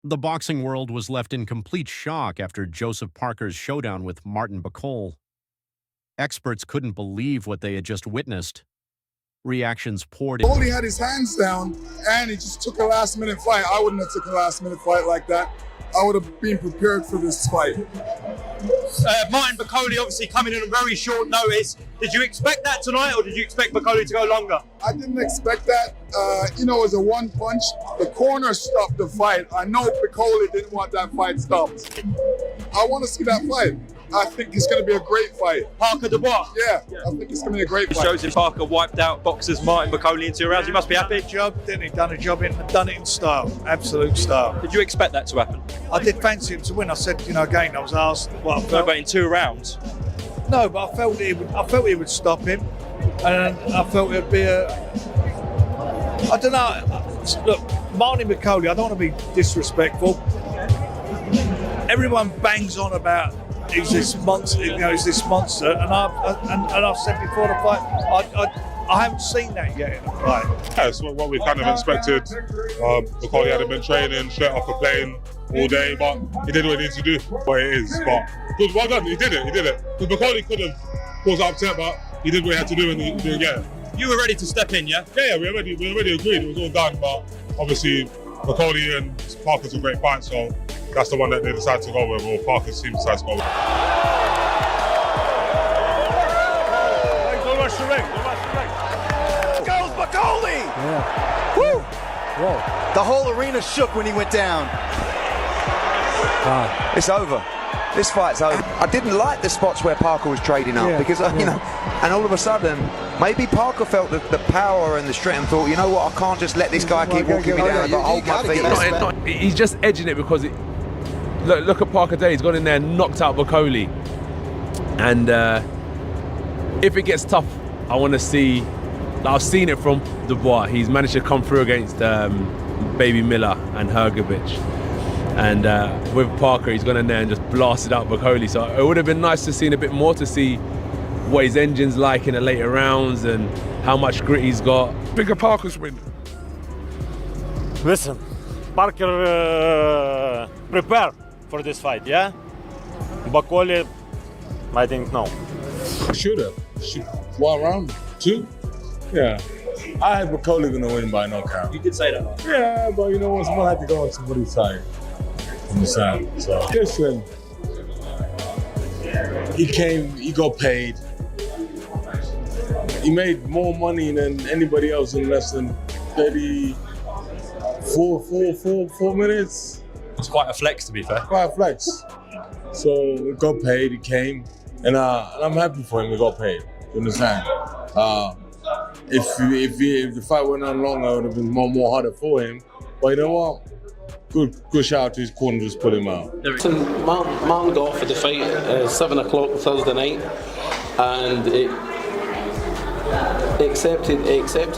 The boxing world was left in complete shock after Joseph Parker's showdown with Martin Bakole. Experts couldn't believe what they had just witnessed. Reactions poured in. Only had his hands down, and he just took a last-minute fight. I wouldn't have took a last-minute fight like that. I would have been prepared for this fight. Martin Bakole obviously coming in on very short notice. Did you expect that tonight, or did you expect Bakole to go longer? I didn't expect that. It was a one punch. The corner stopped the fight. I know Bakole didn't want that fight stopped. I want to see that fight. I think it's going to be a great fight. Parker Dubois? Yeah, I think it's going to be a great fight. Joseph Parker wiped out boxers Martin Bakole in 2 rounds. You must be happy. Done a job done it in style, absolute style. Did you expect that to happen? I did fancy him to win. I said, again, I was asked what I felt. No, but in 2 rounds? No, but I felt he would stop him, and I felt it'd be I don't know. Look, Martin Bakole, I don't want to be disrespectful. Everyone bangs on about he's this monster, he's this monster, and I've said before the fight, I haven't seen that yet in the fight. Yeah, it's what we kind of expected. Bakole hadn't been training straight off the plane all day, but he did what he needed to do. What it is, but good, well done. He did it. Because Bakole could have caused upset, but he did what he had to do, and he did it again. You were ready to step in, yeah? Yeah, we already agreed. It was all done, but obviously Bakole and Parker's a great fight, so that's the one that they decided to go with, or Parker's team decided to go with. Don't rush the ring. Goes Bakole! Yeah. Woo! Whoa. The whole arena shook when he went down. It's over. This fight's over. I didn't like the spots where Parker was trading up because, and all of a sudden, maybe Parker felt the power and the strength and thought, you know what, I can't just let this guy keep walking me down. I've got to hold my feet. He's just edging it because look at Parker today. He's gone in there and knocked out Bakole. And if it gets tough, I want to see. I've seen it from Dubois. He's managed to come through against Baby Miller and Hergovich. And with Parker, he's gone in there and just blasted out Bakole. So it would have been nice to see a bit more, to see what his engine's like in the later rounds and how much grit he's got. Bigger Parker's win. Listen, Parker prepared for this fight, yeah? Bakole, I think no. Should 1 round, 2? Yeah. I had Bakole going to win by knockout. You did say that. Yeah, but you know what? Someone had to go on somebody's side. Understand? So listen, he got paid. He made more money than anybody else in less than 4 minutes. It's quite a flex, to be fair. Quite a flex. So he got paid, he came, and I'm happy for him, he got paid. You understand? If the fight went on longer, it would have been more harder for him. But you know what? Good shout out to his corner, just put him out. Martin got offered the fight at 7 o'clock Thursday night, and he accepted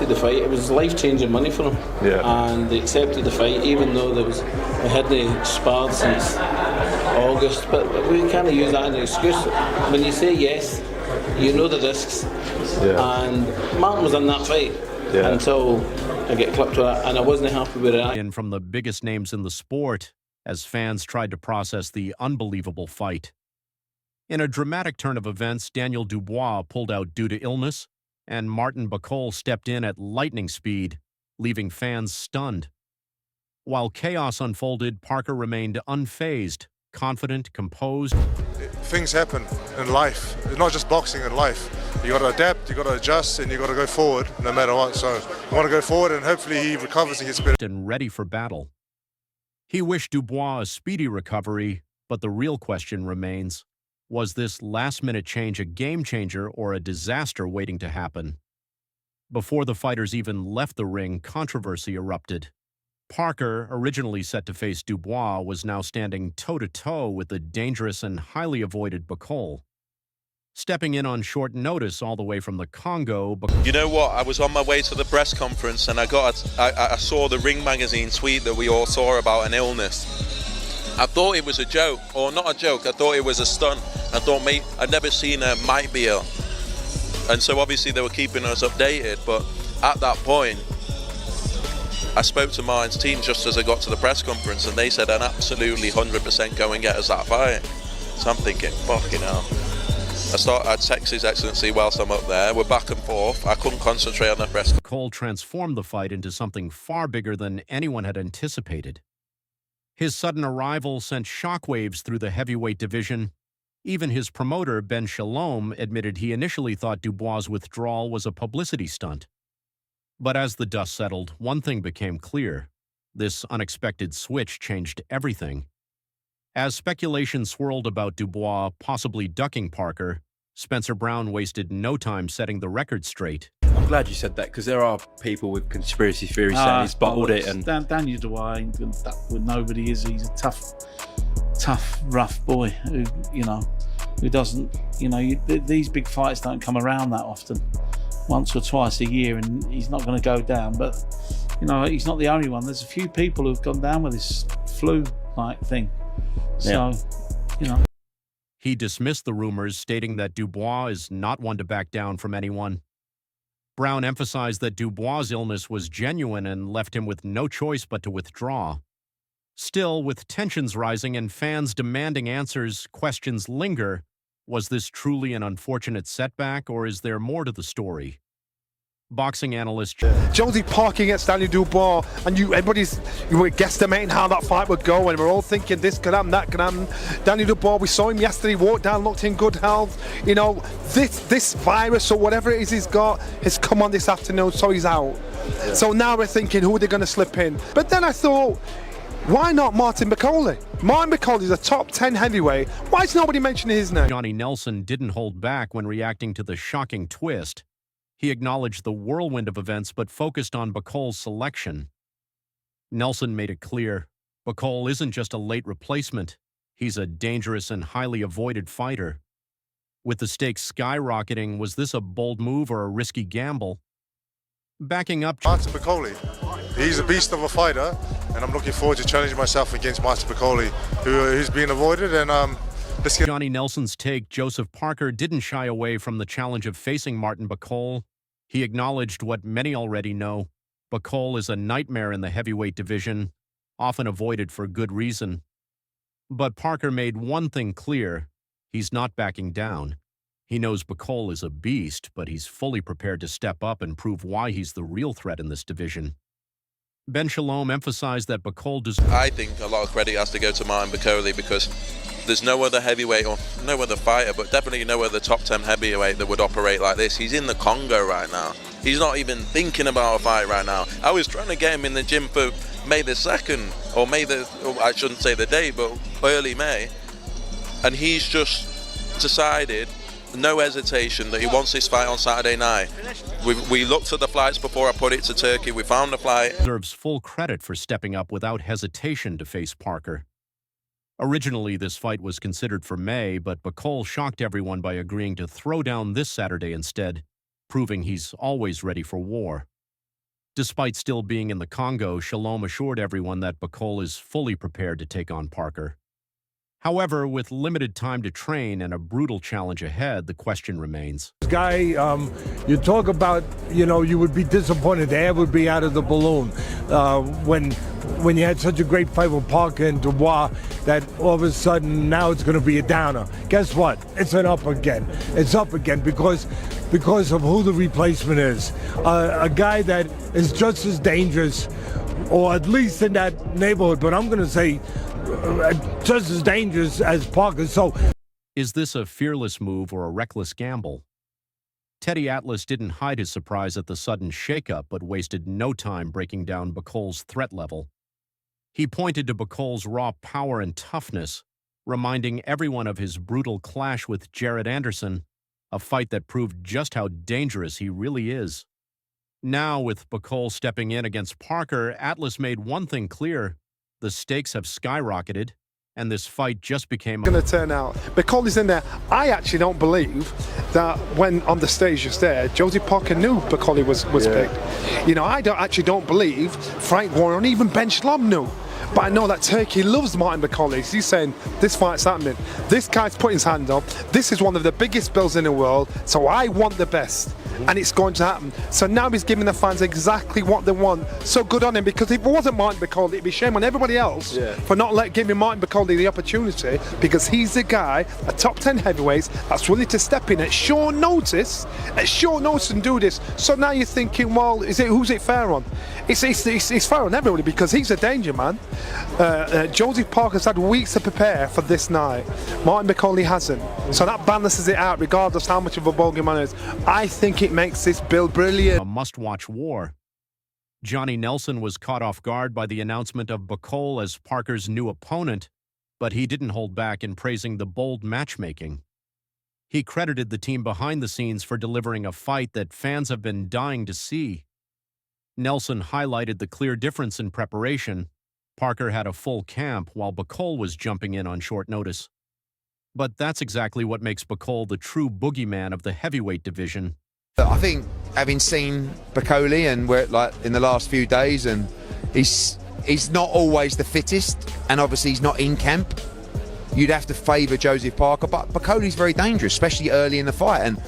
the fight. It was life-changing money for him, and they accepted the fight, even though we hadn't sparred since August. But we can't use that as an excuse. When you say yes, you know the risks, and Martin was in that fight until I get clipped with it, and I wasn't happy with it. In from the biggest names in the sport as fans tried to process the unbelievable fight. In a dramatic turn of events, Daniel Dubois pulled out due to illness, and Martin Bakole stepped in at lightning speed, leaving fans stunned. While chaos unfolded, Parker remained unfazed, confident, composed. Things happen in life. It's not just boxing, in life. You got to adapt, you got to adjust, and you got to go forward no matter what. So you want to go forward, and hopefully he recovers and gets better. And ready for battle. He wished Dubois a speedy recovery, but the real question remains, was this last-minute change a game-changer or a disaster waiting to happen? Before the fighters even left the ring, controversy erupted. Parker, originally set to face Dubois, was now standing toe-to-toe with the dangerous and highly avoided Bakole. Stepping in on short notice all the way from the Congo. You know what? I was on my way to the press conference and I saw the Ring magazine tweet that we all saw about an illness. I thought it was a joke, or not a joke. I thought it was a stunt. I thought I'd never seen a might be ill, and so obviously they were keeping us updated. But at that point, I spoke to Martin's team just as I got to the press conference, and they said an absolutely 100% go and get us that fight. So I'm thinking, fucking hell. I text His Excellency whilst I'm up there. We're back and forth. I couldn't concentrate on the press. Bakole transformed the fight into something far bigger than anyone had anticipated. His sudden arrival sent shockwaves through the heavyweight division. Even his promoter, Ben Shalom, admitted he initially thought Dubois' withdrawal was a publicity stunt. But as the dust settled, one thing became clear. This unexpected switch changed everything. As speculation swirled about Dubois possibly ducking Parker, Spencer Brown wasted no time setting the record straight. I'm glad you said that, because there are people with conspiracy theories saying he's bottled it. And Daniel Dubois ain't gonna duck with nobody, is he? He's a tough, rough boy who doesn't, these big fights don't come around that often, once or twice a year, and he's not going to go down. But, he's not the only one. There's a few people who've gone down with this flu-like thing. So, He dismissed the rumors, stating that Dubois is not one to back down from anyone. Brown emphasized that Dubois' illness was genuine and left him with no choice but to withdraw. Still, with tensions rising and fans demanding answers, questions linger. Was this truly an unfortunate setback, or is there more to the story? Boxing analyst Josie Parker against Daniel Dubois, and you were guesstimating how that fight would go, and we're all thinking this could happen, that could happen. Daniel Dubois, we saw him yesterday, walked down, looked in good health. This virus or whatever it is he's got has come on this afternoon, so he's out. Yeah. So now we're thinking, who are they going to slip in? But then I thought, why not Martin Bakole? Martin Bakole is a top 10 heavyweight. Why is nobody mentioning his name? Johnny Nelson didn't hold back when reacting to the shocking twist. He acknowledged the whirlwind of events but focused on Bakole's selection. Nelson made it clear, Bakole isn't just a late replacement. He's a dangerous and highly avoided fighter. With the stakes skyrocketing, was this a bold move or a risky gamble? Backing up... Martin Bakole, he's a beast of a fighter, and I'm looking forward to challenging myself against Martin Bakole, who's been avoided, and Johnny Nelson's take, Joseph Parker didn't shy away from the challenge of facing Martin Bakole. He acknowledged what many already know. Bakole is a nightmare in the heavyweight division, often avoided for good reason. But Parker made one thing clear. He's not backing down. He knows Bakole is a beast, but he's fully prepared to step up and prove why he's the real threat in this division. Ben Shalom emphasized that Bakole does... I think a lot of credit has to go to Martin Bakole, because there's no other heavyweight or no other fighter, but definitely no other top 10 heavyweight that would operate like this. He's in the Congo right now. He's not even thinking about a fight right now. I was trying to get him in the gym for May the 2nd, or I shouldn't say the day, but early May. And he's just decided, no hesitation, that he wants this fight on Saturday night. We looked at the flights before I put it to Turkey. We found the flight. Deserves full credit for stepping up without hesitation to face Parker. Originally, this fight was considered for May, but Bakole shocked everyone by agreeing to throw down this Saturday instead, proving he's always ready for war. Despite still being in the Congo, Shalom assured everyone that Bakole is fully prepared to take on Parker. However, with limited time to train and a brutal challenge ahead, the question remains. Guy, you talk about, you would be disappointed. The air would be out of the balloon when you had such a great fight with Parker and Dubois, that all of a sudden now it's going to be a downer. Guess what? It's an up again. It's up again because of who the replacement is. A guy that is just as dangerous, or at least in that neighborhood, but I'm going to say just as dangerous as Parker. So, is this a fearless move or a reckless gamble? Teddy Atlas didn't hide his surprise at the sudden shakeup, but wasted no time breaking down Bakole's threat level. He pointed to Bakole's raw power and toughness, reminding everyone of his brutal clash with Jared Anderson, a fight that proved just how dangerous he really is. Now, with Bakole stepping in against Parker, Atlas made one thing clear. The stakes have skyrocketed, and this fight just became going to turn out. Bakole's in there. I actually don't believe that when on the stage just there, Josie Parker knew Bakole was picked. I don't believe Frank Warren or even Ben Shalom knew. But I know that Turkey loves Martin Bakole. He's saying, this fight's happening. This guy's putting his hand up. This is one of the biggest bills in the world, so I want the best. and it's going to happen. So now he's giving the fans exactly what they want. So good on him, because if it wasn't Martin Bakole, it'd be shame on everybody else for not giving Martin Bakole the opportunity, because he's the guy, a top 10 heavyweights, that's willing to step in at short notice and do this. So now you're thinking, well, who's it fair on? It's fair on everybody, because he's a danger man. Joseph Parker's had weeks to prepare for this night. Martin Bakole hasn't. So that balances it out, regardless how much of a bogeyman it is. I think it makes this build brilliant. A must-watch war. Johnny Nelson was caught off guard by the announcement of Bakole as Parker's new opponent, but he didn't hold back in praising the bold matchmaking. He credited the team behind the scenes for delivering a fight that fans have been dying to see. Nelson highlighted the clear difference in preparation. Parker had a full camp while Bakole was jumping in on short notice. But that's exactly what makes Bakole the true boogeyman of the heavyweight division. I think, having seen Bakole and we're like in the last few days, and he's not always the fittest, and obviously he's not in camp. You'd have to favour Joseph Parker, but Bakole's very dangerous, especially early in the fight. And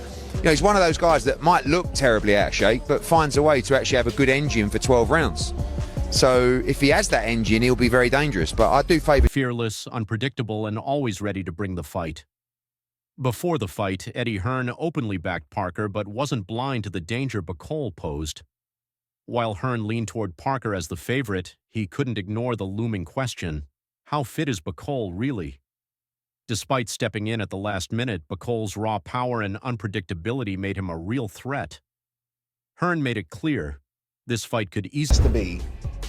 he's one of those guys that might look terribly out of shape, but finds a way to actually have a good engine for 12 rounds. So if he has that engine, he'll be very dangerous. But I do favour... Fearless, unpredictable, and always ready to bring the fight. Before the fight, Eddie Hearn openly backed Parker, but wasn't blind to the danger Bakole posed. While Hearn leaned toward Parker as the favorite, he couldn't ignore the looming question: how fit is Bakole really? Despite stepping in at the last minute, Bakole's raw power and unpredictability made him a real threat. Hearn made it clear this fight could easily be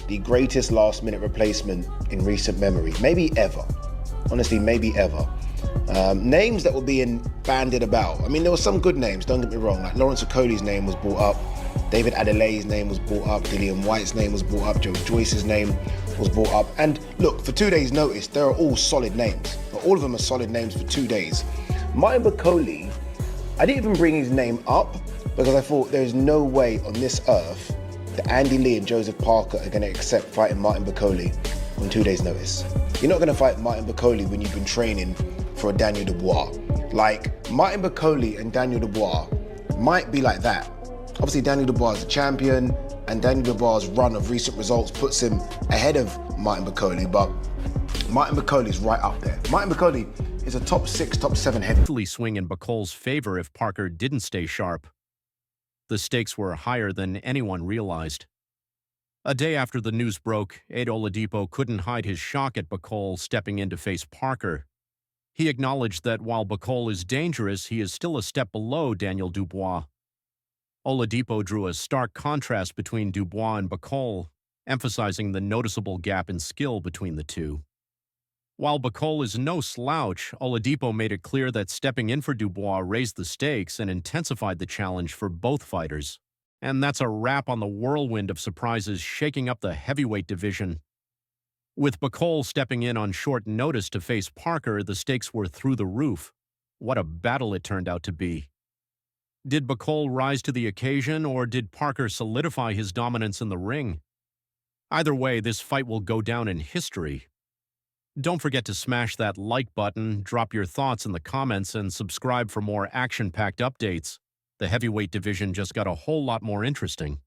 the greatest last-minute replacement in recent memory, maybe ever. Honestly, maybe ever. Names that were being bandied about. I mean, there were some good names, don't get me wrong. Like Lawrence Okoye's name was brought up, David Adelaide's name was brought up, Dillian White's name was brought up, Joe Joyce's name was brought up. And look, for 2 days' notice, they're all solid names. All of them are solid names for 2 days. Martin Bakole, I didn't even bring his name up because I thought there's no way on this earth that Andy Lee and Joseph Parker are going to accept fighting Martin Bakole on 2 days' notice. You're not going to fight Martin Bakole when you've been training for a Daniel Dubois. Like, Martin Bakole and Daniel Dubois might be like that. Obviously, Daniel Dubois is a champion, and Daniel Dubois' run of recent results puts him ahead of Martin Bakole, but Martin Bakole is right up there. Martin Bakole is a top 6, top 7 heavy. Swing in Bakole's favor if Parker didn't stay sharp. The stakes were higher than anyone realized. A day after the news broke, Ed Oladipo couldn't hide his shock at Bakole stepping in to face Parker. He acknowledged that while Bakole is dangerous, he is still a step below Daniel Dubois. Oladipo drew a stark contrast between Dubois and Bakole, emphasizing the noticeable gap in skill between the two. While Bakole is no slouch, Oladipo made it clear that stepping in for Dubois raised the stakes and intensified the challenge for both fighters. And that's a wrap on the whirlwind of surprises shaking up the heavyweight division. With Bakole stepping in on short notice to face Parker, the stakes were through the roof. What a battle it turned out to be. Did Bakole rise to the occasion, or did Parker solidify his dominance in the ring? Either way, this fight will go down in history. Don't forget to smash that like button, drop your thoughts in the comments, and subscribe for more action-packed updates. The heavyweight division just got a whole lot more interesting.